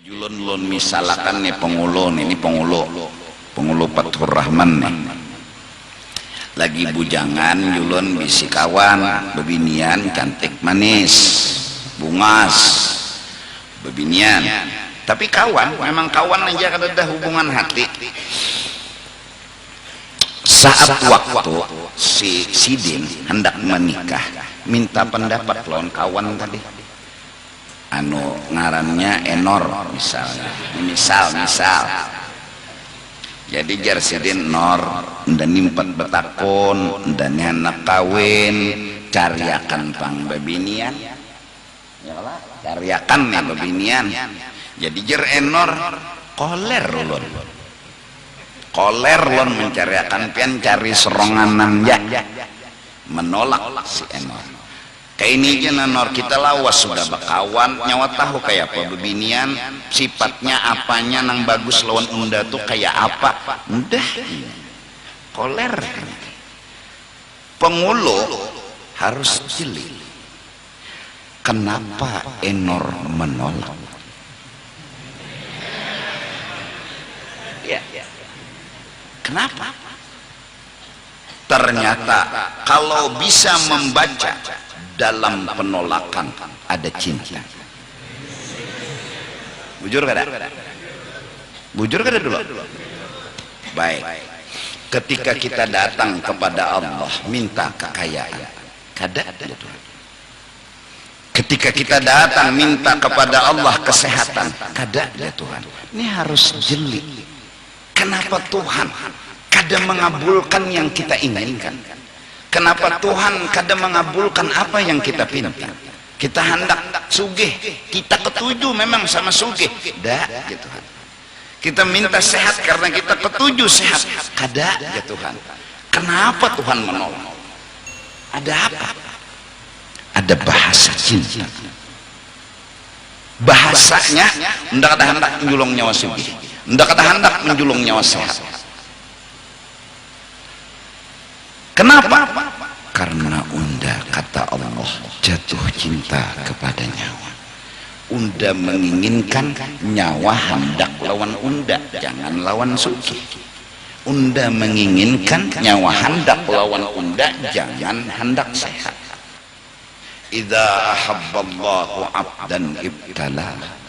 julun-lun misalakan nih pengulun, ini pengulu Fathur Rahman nih lagi bujangan julun bisi kawan bebinian cantik manis bungas bebinian tapi kawan memang kawan aja kada ada hubungan hati. Saat waktu si Sidin hendak menikah minta pendapat lawan kawan tadi anu ngarannya Enor misalnya misal jadi jar Sidin Nor dan nimpat betakun dan anak kawin cariakan pang bebinian cariakan nih bebinian jadi jar Enor koler lon mencariakan pian cari seronganan ya menolak si Enor kayak ini aja Nor kita lawas sudah bakawan nyawa tahu kayak apa bebinian sifatnya apanya nang bagus lawan unda tuh kayak apa udah koler pengulu harus jeli kenapa Enor menolak ya kenapa ternyata kalau bisa membaca dalam penolakan ada cinta. Bujur kada? Bujur kada dulu? Baik. Ketika kita datang kepada Allah minta kekayaan, kada ya Tuhan. Ketika kita datang minta kepada Allah kesehatan, kada ya Tuhan. Ini harus jeli. Kenapa Tuhan kada mengabulkan yang kita inginkan? Kenapa Tuhan kadang mengabulkan apa yang kita pinta? Kita hendak sugih, kita ketujuh memang sama sugih, dah ya Tuhan. Kita minta sehat karena kita ketujuh sehat, kada ya Tuhan. Kenapa Tuhan menolak? Ada apa? Ada bahasa cinta. Bahasanya ndak ada hendak menjulung nyawa sugih, ndak ada hendak menjulung nyawa sehat. Kenapa? Karena unda kata Allah jatuh cinta kepada nyawa. Unda menginginkan nyawa hendak lawan unda, jangan lawan sugih. Unda menginginkan nyawa hendak lawan unda, jangan hendak sehat. Idza ahabballahu 'abdan ibtalah.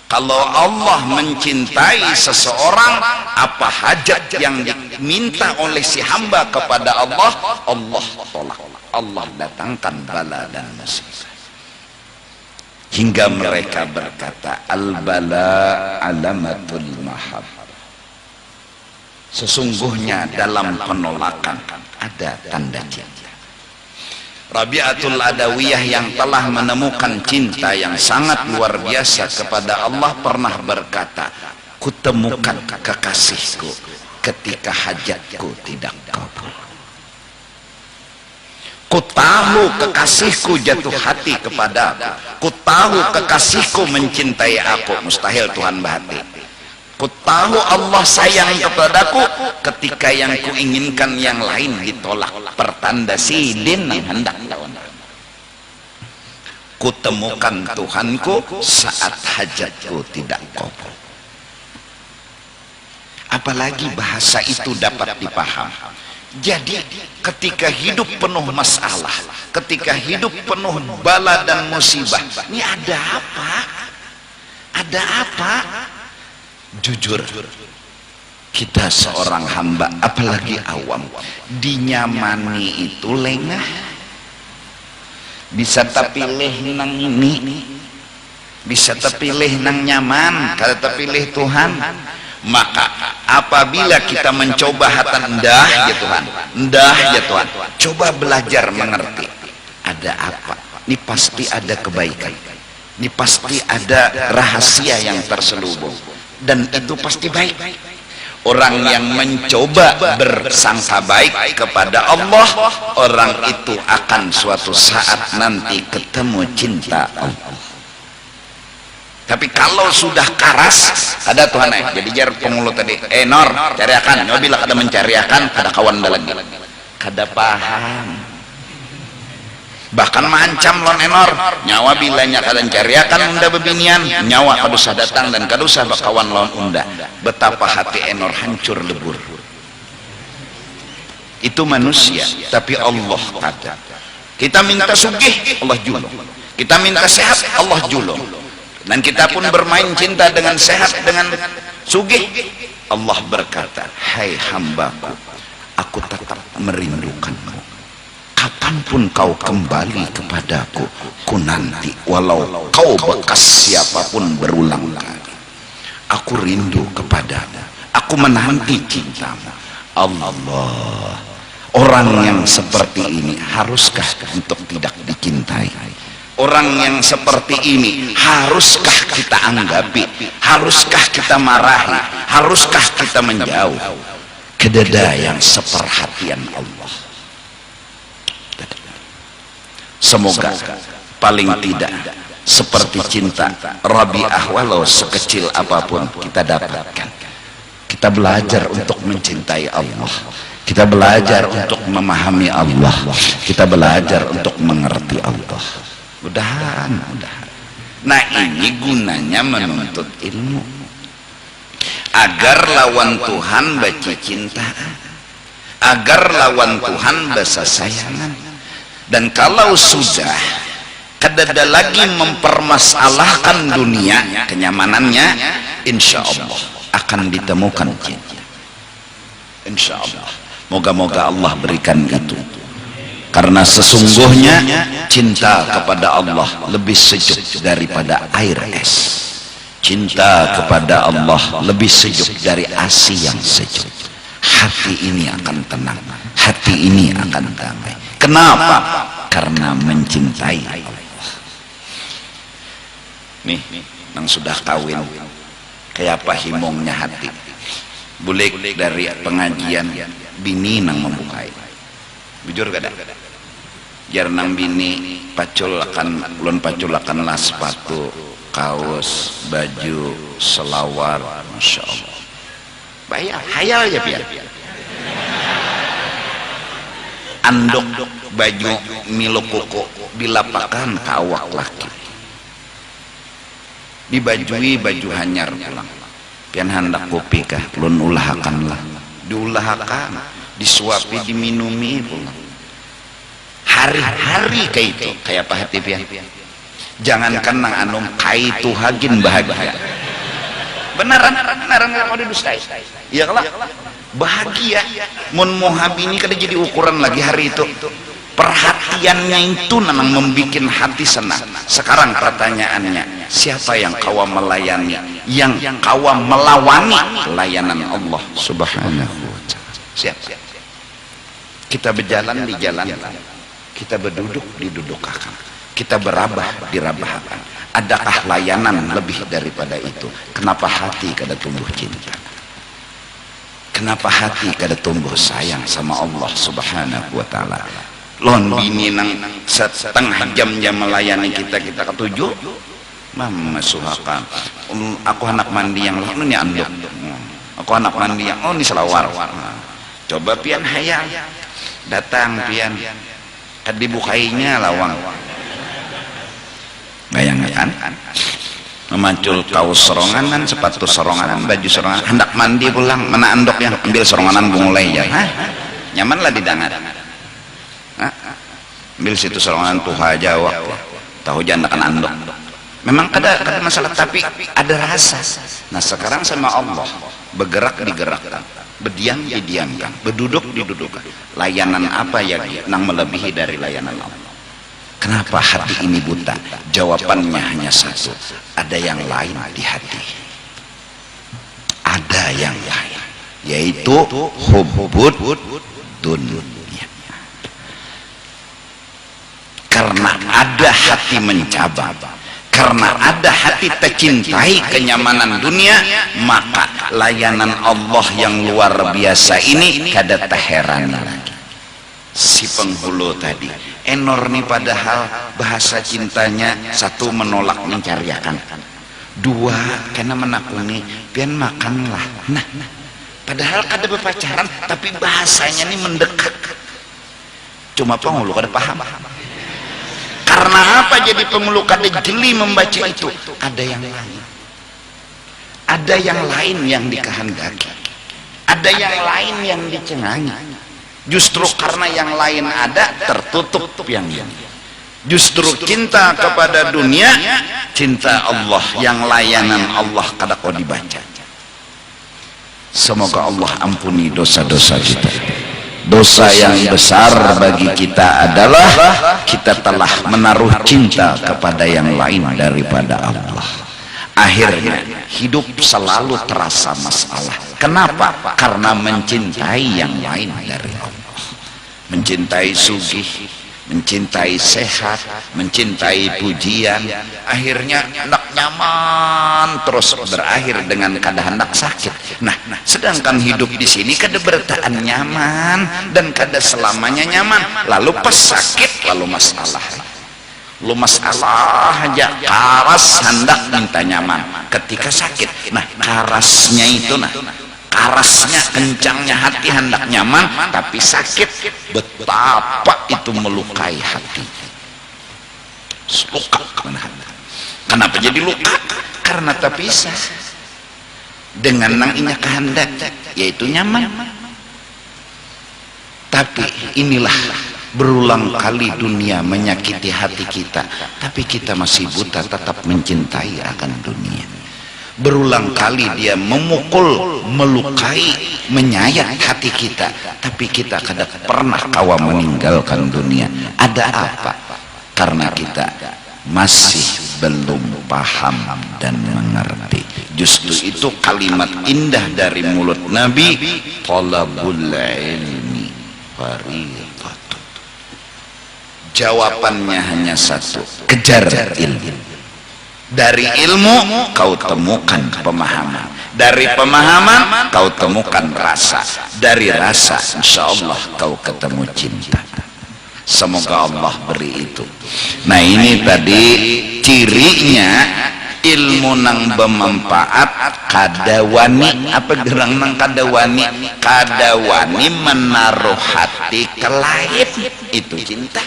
Kalau Allah mencintai seseorang, apa hajat yang diminta oleh si hamba kepada Allah, Allah tolak. Allah datangkan bala dan musibah. Hingga mereka berkata, al-bala alamatul mahabbah. Sesungguhnya dalam penolakan ada tanda cinta. Rabi'atul Adawiyah yang telah menemukan cinta yang sangat luar biasa kepada Allah pernah berkata, kutemukan kekasihku ketika hajatku tidak kabul. Ku tahu kekasihku jatuh hati kepada aku. Ku tahu kekasihku mencintai aku. Mustahil Tuhan bahati. Ku tahu Allah sayang kepadaku ketika yang kuinginkan yang lain ditolak. Pertanda Sidin yang hendak lawan. Ku temukan Tuhanku saat hajatku tidak kabul. Apalagi bahasa itu dapat dipaham. Jadi ketika hidup penuh masalah, ketika hidup penuh bala dan musibah, ini ada apa? Ada apa? Jujur, kita seorang hamba, apalagi awam, dinyamani itu lengah. Bisa terpilih nang ini, bisa terpilih nang nyaman, kada terpilih Tuhan. Maka apabila kita mencoba hatan ndah ya Tuhan, ndah ya Tuhan, coba belajar mengerti. Ada apa? Ini pasti ada kebaikan. Ini pasti ada rahasia yang terselubung. Dan itu pasti baik. Orang yang mencoba bersangka baik kepada Allah, orang itu akan suatu saat nanti ketemu cinta Allah. Tapi kalau sudah karas, ada Tuhan jadi jar pengulu tadi, Nor, cariakan, bila kada mencariakan, kada kawan lagi, kada paham. bahkan mengancam lon enor nyawa bilanya kadang cariakan unda bebinian nyawa kadusah datang dan kadusah bakawan lon unda. Betapa hati enor hancur lebur. Itu manusia, tapi Allah kata kita minta sugih Allah julung, kita minta sehat Allah julung, dan kita pun bermain cinta dengan sehat dengan sugih. Allah berkata, hai hambaku, aku tetap merindukanmu. Kapanpun kau kembali kepadaku, ku nanti walau kau bekas siapapun berulang kali. Aku rindu kepadamu, aku menanti cintamu. Allah, orang yang seperti ini haruskah untuk tidak dicintai? Orang yang seperti ini haruskah kita anggapi? Haruskah kita marahi? Haruskah kita menjauh? Kedada yang seperhatian Allah. Semoga paling tidak seperti cinta Rabi'ah, walau sekecil apapun kita dapatkan. Kita belajar untuk mencintai Allah, kita belajar untuk memahami Allah, kita belajar untuk mengerti Allah. Mudah-mudahan. Nah, ini gunanya menuntut ilmu agar lawan Tuhan baca cinta, agar lawan Tuhan basa sayangan. Dan kalau sudah kadada lagi mempermasalahkan dunia kenyamanannya, insya Allah akan ditemukan cinta. Insya Allah, moga-moga Allah berikan itu, karena sesungguhnya cinta kepada Allah lebih sejuk daripada air es. Cinta kepada Allah lebih sejuk dari ASI yang sejuk. Hati ini akan tenang, hati ini akan damai. Kenapa? Karena mencintai Allah. Nih, yang sudah kawin, kayak apa himongnya hati. Bulik dari pengajian, bini nang membukai. Bujur kada? Jar nang bini paculakan, ulun paculakan lah sepatu, kaos, baju, selawar, masya Allah. Bayar, hayal ya biar. Andok baju milo koko dilapakan ke awak laki, dibajui baju hanyar pulang. Pian hendak kopi kah lun ulahakan lah, diulahakan, disuapi, diminumi pulang. Hari-hari kayak itu kayak apa hati pian? Jangankan nang anum kaitu hagin bahagia. Benaran nggak mau didustai. Iya kalau bahagia mun mohab ini kada jadi ukuran lagi hari itu. Perhatiannya itu memang membuat hati senang. Sekarang pertanyaannya, siapa yang kau melayani, yang kau melawani layanan Allah Subhanahu wa ta'ala? Siapa? Kita berjalan di jalan, kita berduduk didudukakan, kita berabah dirabahkan. Adakah layanan lebih daripada itu? Kenapa hati kada tumbuh cinta? Kenapa hati kada tumbuh sayang sama Allah Subhanahu wa ta'ala? Lon bini nang setengah jam melayani kita ketujuh, mama suhakan. Aku anak mandi yang lain ini anduk. Aku anak mandi yang ini selawar. Coba pian hayal datang pian, dibukainya lawang. Bayangkan memacul kaos soronganan, sepatu soronganan, baju soronganan, hendak mandi pulang, mana andoknya, ambil soronganan mulai ya. Nyaman lah didangat. Ambil situ soronganan tuh aja waktu tahu jangan akan andok. Memang ada masalah, tapi ada rasa. Nah sekarang sama Allah, bergerak digerakkan, berdiam didiamkan, berduduk didudukkan. Layanan apa yang nang melebihi dari layanan Allah? Kenapa hati ini buta? Jawabannya hanya satu, ada yang lain di hati. Ada yang lain, yaitu hubbud dunya. Karena ada hati mencabar, karena ada hati tercintai kenyamanan dunia, maka layanan Allah yang luar biasa ini kada terheran lagi. Si penghulu tadi enor nih, padahal bahasa cintanya satu menolak mencariakan, dua karena menakuni pian makanlah. Nah padahal kada berpacaran tapi bahasanya nih mendekat. Cuma penghulu kada paham. Karena apa jadi pemeluk? Ada jeli membaca itu. Ada yang lain. Ada yang lain yang dikehendaki. Ada yang lain yang dicenangi. Justru karena yang lain ada, tertutup yang lain. Justru cinta kepada dunia, cinta Allah, yang layanan Allah kada kau dibaca. Semoga Allah ampuni dosa-dosa kita. Dosa yang besar bagi kita adalah kita telah menaruh cinta kepada yang lain daripada Allah. Akhirnya hidup selalu terasa masalah. Kenapa? Karena mencintai yang lain dari Allah. Mencintai sugih, mencintai sehat, mencintai pujian, akhirnya hendak nyaman terus berakhir dengan kada hendak sakit. Nah, sedangkan hidup di sini kada bertahan nyaman dan kada selamanya nyaman. Lalu pas sakit, lalu masalah. Lu masalah aja, karas hendak minta nyaman ketika sakit. Nah, karasnya itu, karasnya, kencangnya hati hendak nyaman, tapi sakit, betapa itu melukai hati. Luka. Kenapa jadi luka? Karena tak bisa dengan nang inya kehendak, yaitu nyaman. Tapi inilah berulang kali dunia menyakiti hati kita, tapi kita masih buta tetap mencintai akan dunia. Berulang kali dia memukul, melukai, menyayat hati kita, tapi kita kadang pernah kawa meninggalkan dunia. Ada apa? Karena kita masih belum paham dan mengerti. Justru itu kalimat indah dari mulut Nabi, talabul ilmi fariidatun. Jawabannya hanya satu, kejar ilmu. Dari ilmu kau temukan pemahaman, dari pemahaman kau temukan rasa, dari rasa insya Allah kau ketemu cinta. Semoga Allah beri itu. Nah, ini tadi cirinya ilmu nang bermanfaat, kadawani. Apa gerang nang kadawani? Kadawani menaruh hati ke lain, itu cinta.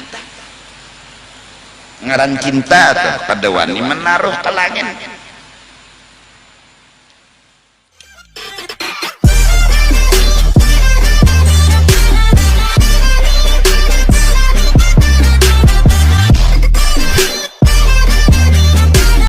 Ngaran cinta atau kadawani menaruh ke langit.